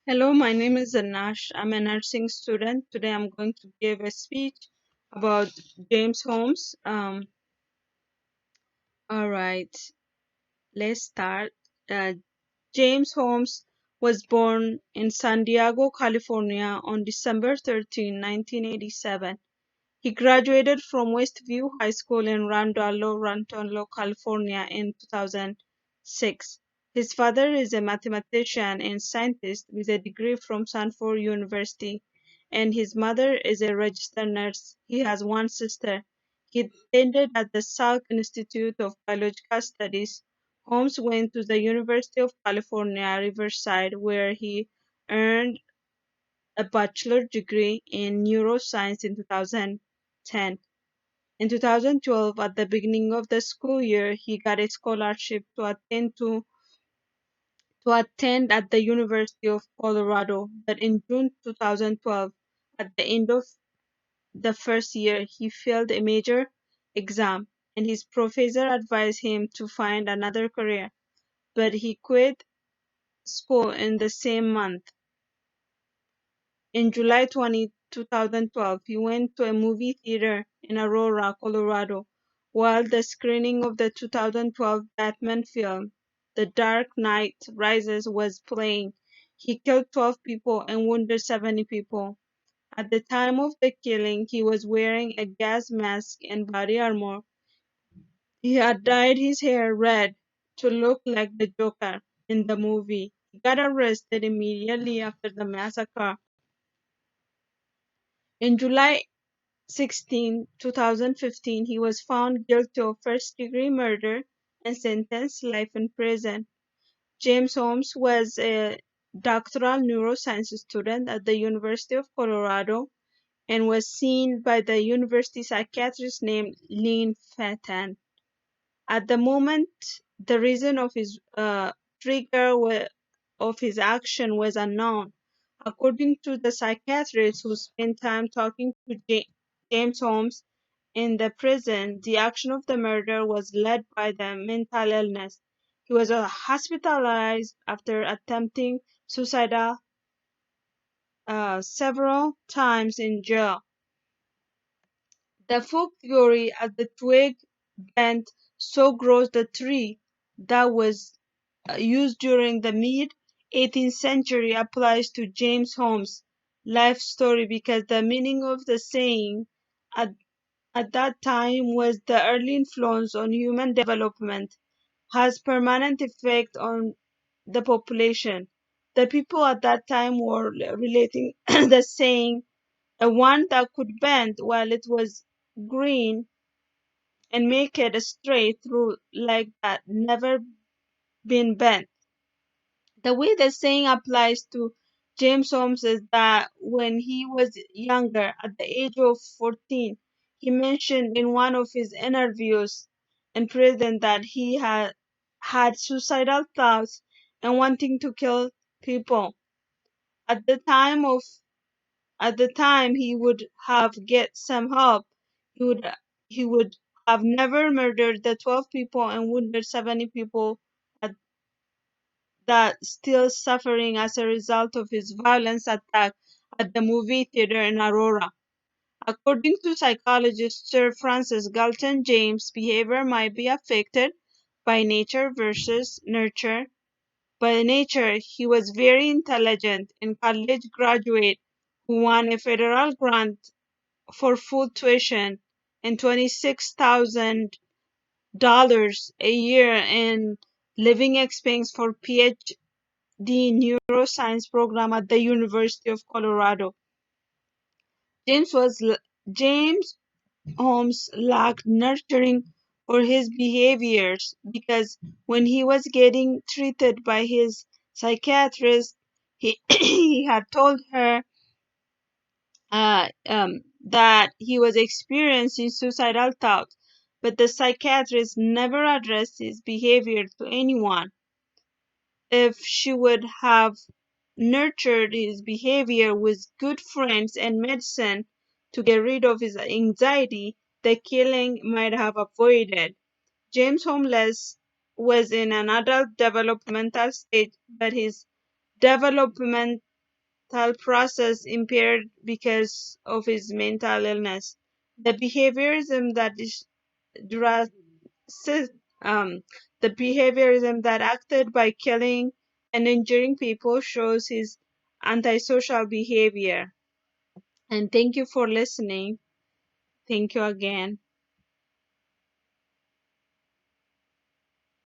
Hello, my name is Anash. I'm a nursing student. Today I'm going to give a speech about James Holmes. All right, let's start. Uh, James Holmes was born in San Diego, California on December 13, 1987. He graduated from Westview High School in Rondallo, California in 2006. His father is a mathematician and scientist with a degree from Stanford University, and his mother is a registered nurse. He has one sister. He attended at the Salk Institute of Biological Studies. Holmes went to the University of California, Riverside, where he earned a bachelor's degree in neuroscience in 2010. In 2012, at the beginning of the school year, he got a scholarship to attend at the University of Colorado. But in June 2012, at the end of the first year, he failed a major exam, and his professor advised him to find another career. But he quit school in the same month. In July 2012, he went to a movie theater in Aurora, Colorado, while the screening of the 2012 Batman film, The Dark Knight Rises, was playing. He killed 12 people and wounded 70 people. At the time of the killing, he was wearing a gas mask and body armor. He had dyed his hair red to look like the Joker in the movie. He got arrested immediately after the massacre. In July 16, 2015, he was found guilty of first-degree murder and sentenced to life in prison. James Holmes was a doctoral neuroscience student at the University of Colorado and was seen by the university psychiatrist named Lynn Fenton. At the moment, the reason of his trigger of his action was unknown. According to the psychiatrist who spent time talking to James Holmes in the prison, the action of the murder was led by the mental illness. He was hospitalized after attempting suicide several times in jail. The folk theory as the twig bent so grows the tree that was used during the mid-18th century applies to James Holmes' life story because the meaning of the saying at, at that time was the early influence on human development has permanent effect on the population. The people at that time were relating the saying, a one that could bend while it was green and make it straight through like that never been bent. The way the saying applies to James Holmes is that when he was younger, at the age of 14, he mentioned in one of his interviews in prison that he had suicidal thoughts and wanting to kill people. At the time of at the time he would have get some help. He would he would have never murdered the 12 people and wounded 70 people at that still suffering as a result of his violence attack at the movie theater in Aurora. According to psychologist Sir Francis Galton, James' behavior might be affected by nature versus nurture. By nature, he was very intelligent and college graduate who won a federal grant for full tuition and $26,000 a year in living expense for PhD neuroscience program at the University of Colorado. James was James Holmes lacked nurturing for his behaviors because when he was getting treated by his psychiatrist, he had told her that he was experiencing suicidal thoughts, but the psychiatrist never addressed his behavior to anyone. If she would have nurtured his behavior with good friends and medicine to get rid of his anxiety, the killing might have avoided. James Holmes was in an adult developmental stage, but his development process impaired because of his mental illness. The behaviorism that is um, the behaviorism that acted by killing and injuring people shows his antisocial behavior. And thank you for listening. Thank you again.